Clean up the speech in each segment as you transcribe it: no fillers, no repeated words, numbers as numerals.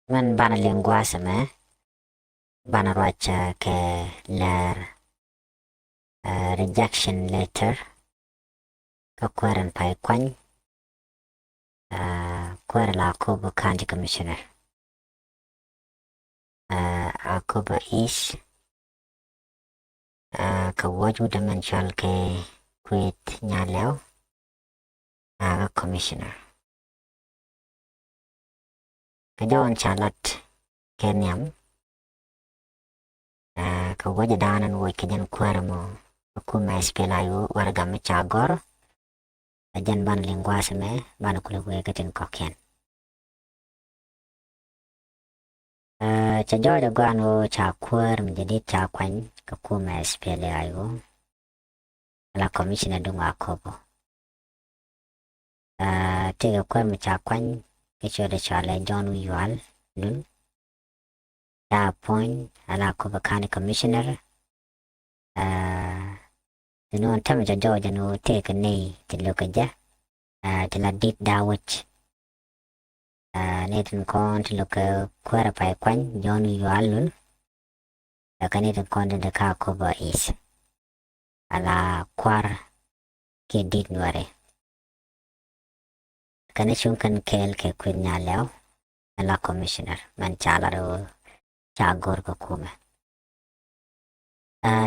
Man bana lingua me bana racha ke ler rejection letter ka kweren pai kwany kwere la Akobo County Commissioner Akobo East ka waju dimensional ke kwet nyaleo commissioner ka jawan chalat kenyam ka waju danan wo kejan kwere mo kuma spelayo warga me chagor ajan ban lingua me ban kule kwe ketin kokien cha jojo gano cha kwere menjadi cha kwany ka kuma spelayo la commissioner dunga Akobo tiga kwere cha kwany kichode chale John Wiyual nun ta appoint ala Akobo County Commissioner no tam ja jojo no take nei tilokaja tila deep dawach netin kon tiloka kwara pai kwany John Wiyual nun netin kon de ka Akobo is ala kwar ke dit Nuer kana chunkan kel ke kwinya leo ala commissioner man chala ro chagor ko kuma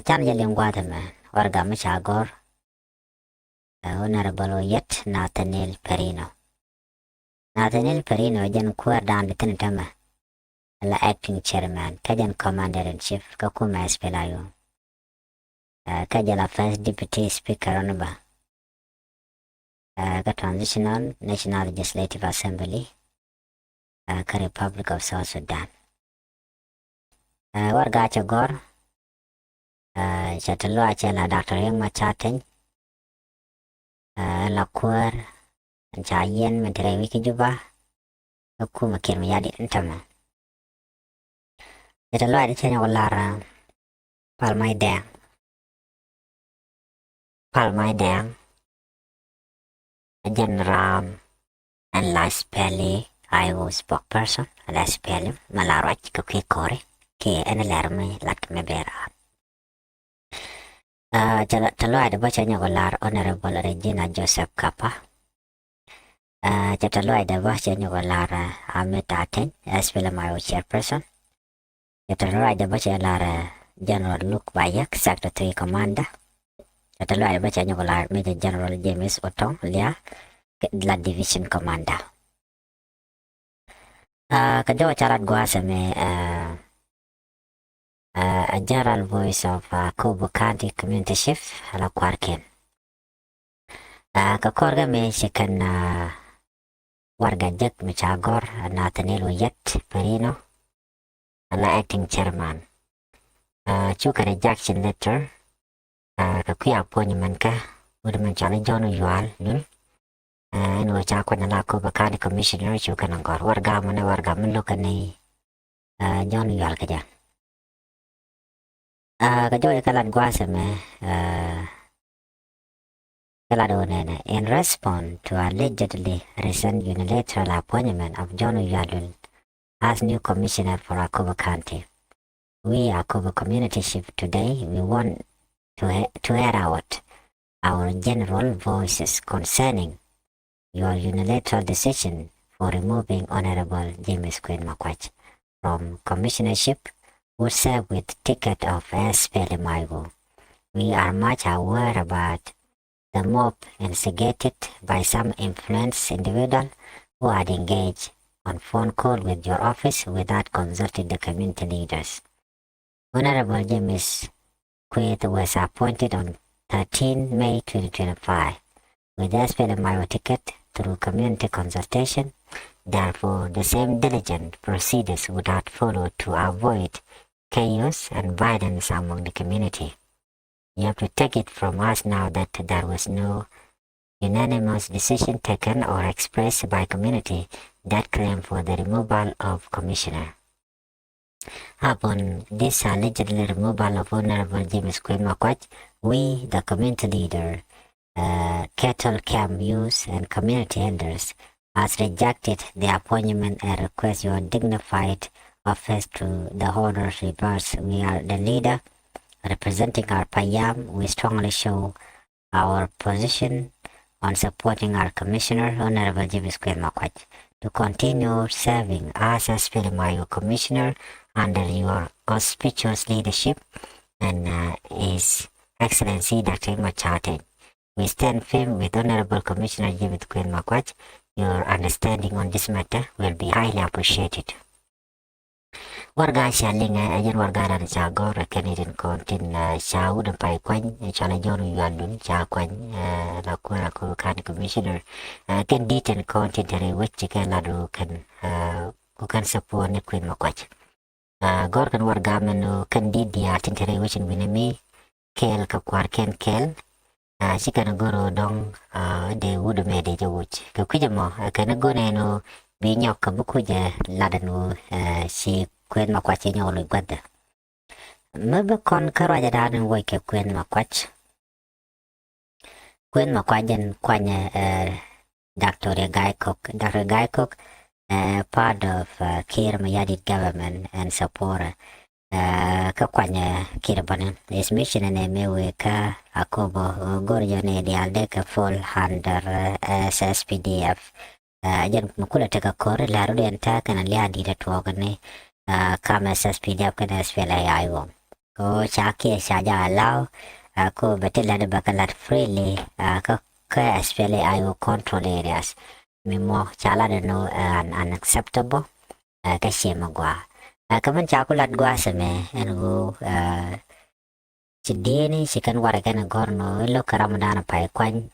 chan ya lingwa me warga me chagor honorable yet Nathaniel Perino jan kwar dan bitin tama ala acting chairman kajan commander in chief ka kuma espelayo kajala first deputy speaker onba ka transitional national legislative assembly ka republic of South Sudan warga chagor chatalo achela Dr. Yang Machaten la kwar chayen mentere wiki juba kuma kirmi yadi ntama chatalo adi chenya walara palmai dang General and last pele I was spokesperson last pele malarach ko ke kore ke enelarme lat me bera talo ada baca nyogolar honorable Regina Joseph Kappa talo ada baca nyogolar Ahmed Aten as well my chairperson talo ada baca lara General Luke Bayak secretary commander talo ada baca nyogolar Major General James Otong lia la division commander kedua carat gua sama a general voice of Akobo County Community Chief ala kwarken ka korga me sikan warga jak me chagor Nathaniel Yet Perino ala acting chairman chuka rejection letter ka kuya appointment ka udah mencari John Wiyual nun no cha ko na Akobo County Commissioner chuka nangor warga melokani John Wiyual kaja kajoy kalan guasame kaladone in response to allegedly recent unilateral appointment of John Wiyual as new commissioner for Akobo County. We Akobo Community Chief today we want to air out our general voices concerning your unilateral decision for removing Honorable James Queen Makwach from commissionership would serve with ticket of SPLMIO. We are much aware about the mob instigated by some influenced individual who had engaged on phone call with your office without consulting the community leaders. Honorable James Quaid was appointed on 13 May 2025 with SPLMIO ticket through community consultation. Therefore, the same diligent procedures would have followed to avoid chaos and violence among the community. You have to take it from us now that there was no unanimous decision taken or expressed by community that claimed for the removal of commissioner. Upon this allegedly removal of Honorable James Queen Makwach, we, the community leader, cattle camp youth and community elders has rejected the appointment and request your dignified office to the order reverse. We are the leader representing our Payam. We strongly show our position on supporting our Commissioner, Honorable James Makwach, to continue serving as Spelemayo Commissioner under your auspicious leadership and His Excellency Dr. Machate. We stand firm with Honorable Commissioner James Makwach. Your understanding on this matter will be highly appreciated. Warga shalinga ajan warga dan chagor Canadian contin chau dan pai kwan chala John Yuan cha kwan la kwa ko kan commissioner can dit and content which can ladu kan support ne queen makwach gor kan warga men kan dit dia tintere which winami kel ka kwar ken kel si kan goro dong de wood me de jawuch ka kujamo kan go ne no bi nyok ka buku je ladanu si Queen Makwach nyolo gwada. Mebe kon karaja dan woike Queen Makwach. Queen Makwajan kwanya Dr. Dr. Gaikok part of Kir Mayadit government and support ka kwanya Kir Banan. His mission and mewe ka Akobo gorjone di alde ka full under SSPDF. Jan mukula teka kore laru di enta kana liadi da tuogane kama SSPDF kana SPLAIO. Ko chaki saja allow ko betul ada bakalat freely ka SPLAIO control areas. Mimo chala no unacceptable ka shema gua. Kaman chakulat gua seme enu Chidini sikan warakan gorno lo karamadana pai kwan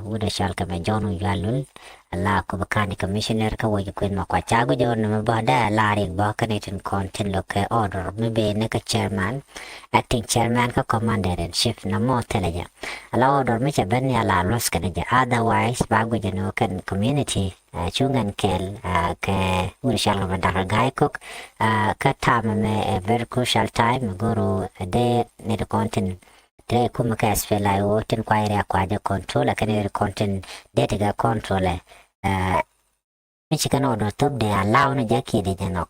udah shal kame John Wiyual la ko bakani commissioner ka wajo Queen Makwachago jon mabada lari ba Canadian content lo ke order mebe ne ka chairman acting chairman ka commander in chief na mo teleja ala order me cha ben ya la los kana ja otherwise bago jano kan community chungan kel ke udah shal kame Dr. Gaikok ka time me a very crucial time guru de ne the content de kuma ka SPLAIO tin kwaire akwaje control akane content data ga control Michigan order top de allow na jaki de janok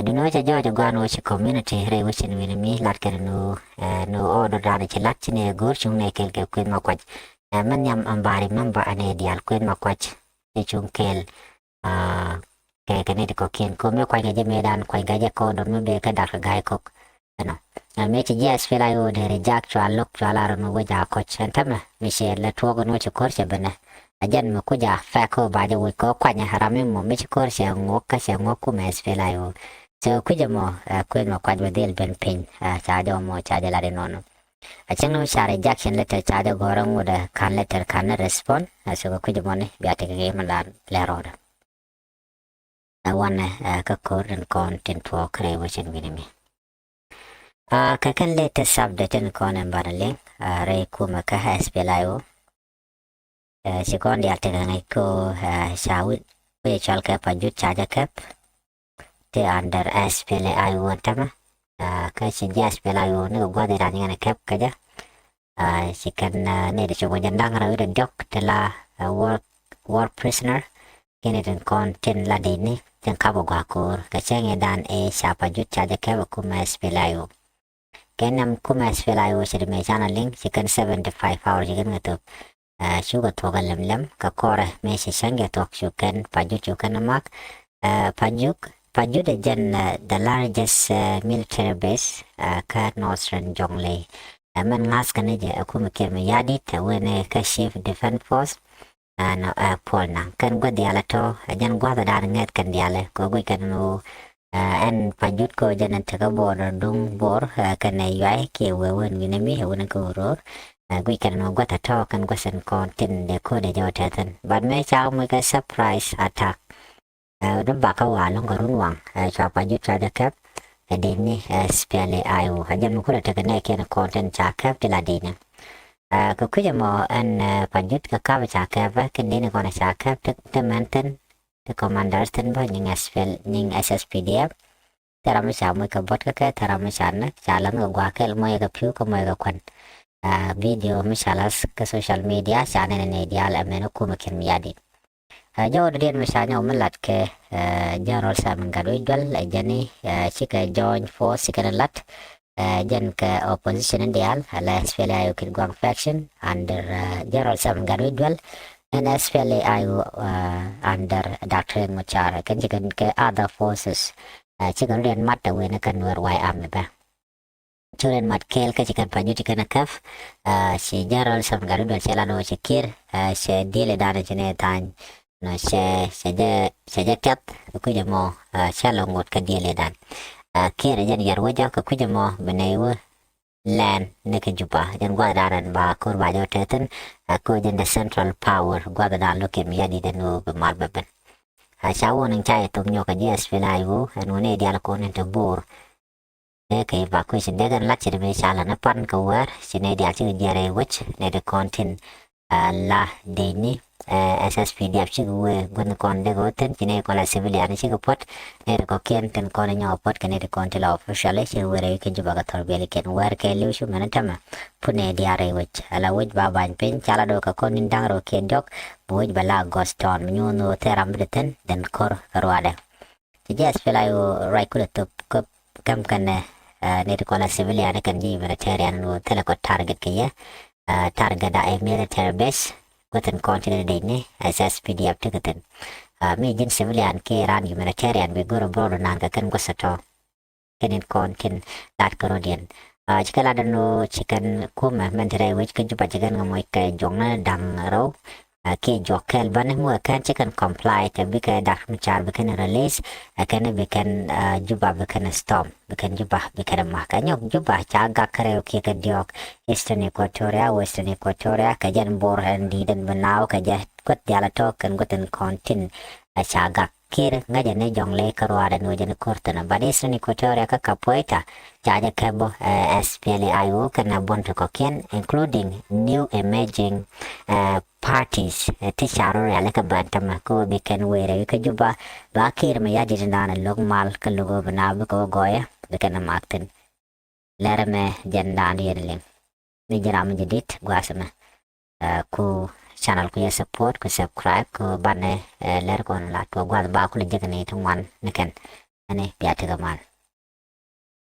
do no cha jojo gano chi community re wichin wini mi lat kere no order da chi lat chine gor chung ne kel ke Queen Makwach man yam ambari member ane dial Queen Makwach e chung kel ke kene ko kien ko me kwa je medan kwa gaje ko do me be ka Dr. Gaikok no me chi yes SPLAIO de reject chwa lok chwa la no waja coach antama mi she la tuogo no chi korche bana ajan mo kuja fa ko ba de ko kwanya harame mo me chi korche ngoka she ngoku me SPLAIO so kuja mo Queen Makwach del ben pin cha do mo cha de la de nono achang no sha rejection letter cha de gorong uda kan letter kan respond so kuja mo ne biate ke malan lerora wana ka koren content for creation winimi kakan letter subject en konen barale re kuma ka SPLAIO sekondi ate ngai ko shawit we chal ka pajut chaja kap te under SPLAIO tama ka si SPLAIO ne gwa de rani ngana kap kaja sikan ne de chobo jandang ra de dok tela war prisoner Canadian content la de ni ten kabo gwa kor ka chenge dan sha pajut chaja kap kuma SPLAIO Kenam kuma SPLAIO sirme chana link sikan 75 hours sikan ngatup sugar toga lem ka kore me si sange tok sukan pajuk sukan amak pajuk de jan the largest military base ka northern jonglei man ngas kan je aku mikir me yadi ta wene ka chief defense force na polna kan gua diala to jan gua da nget kan diale ko gui kan no en pajut ko janan taka border dung bor kan yai ke wen winami wen ko ro gui kan no gua ta to kan gua sen content de ko de jota tan but me chao me ka surprise attack do ba ka wa long ko runwang cha pajut cha de kap de ni SPLAIO hajan ko ta kan ke content cha kap de la dina ko kuja mo an pajut ka ka cha kap kan de ko na cha kap te manten the commanders ten ba ning SSPDF tarama sa mo ka bot ka tarama sa na chalan go gwa kel mo ga phu ko mo ga kwan video misalas ka social media sa ne dial ameno ko makin yadi جو ردين مشانيو ملات ke General Simon Gadwidwal jani chika join force chika lat jan ke opposition indial ala SPLA ayu Kilgwang faction under General Simon Gadwidwal and SPLA ayu under Dr. Machar kan chika ke other forces chika ridin matta wena kan Nuer wai army ba churen mat kel ka chika panyu chika na kaf si General Simon Gadwidwal chela no chikir se dile dana chine tan nó sẽ cắt cái gì mà sẽ là một cái điều lên kia là dân giờ với cái gì mà bên này land nơi cái chụp dân qua đàn anh bà cô bà cho trẻ tên cô dân the central power qua đàn lúc em giờ đi đến nó bị mất bền sau anh trai tụi nhau cái gì phải lại vô anh này đi là con anh chụp bor cái bà cô xin để gần lát chỉ để sao là nó pan câu á xin này đi chứ giờ này which này the content là để ní SSPDF chigu gun kon de goten kine ko la civilian chigu pot ne ko ken ten ko nyo pot kene de kon tela official chigu re ke juba ga thor beli ken war ke lu shu mana tama pune diare wich ala wich ba ban pen chala do ka kon ndang ro ken jok wich bala goston nyu no teram briten den kor karwade jes pela yo right ko to kam kan ne ko la civilian kan ji militarian no tela ko target ke ya target da a military base goten continent ini SSPDF tu goten mi jin civilian ke ran humanitarian be goro bro nan ka kan gosato kenin kontin lat korodian jika ada no chicken kuma mentere which kan jupa chicken ngamoy ka jongna dang ro ke jokel ban mu kan chicken comply te bi ka dak char bi kan release kan bi kan juba bi kan stop bi kan juba bi kan makanya juba caga kare ke ka diok Eastern Equatoria, Western Equatoria, kajan bor di dan benau kaja kot diala to kan goten kontin caga kir ngaja ne jongle karwa dan wajan kortana but Eastern Equatoria ka kapoita jaja kebo SPLA-IO kana bonto kokien including new emerging parties ticharo ya leka bantama ko biken were ka juba bakir ma yaji dana logmal ka logo benau ko goya biken makten lerame jandan yerling ni jaram jadid gua sama ku channel ku ya support ku subscribe ku bane ler kon la to gwa ba ku le jekane tungwan nikan ane biya tegaman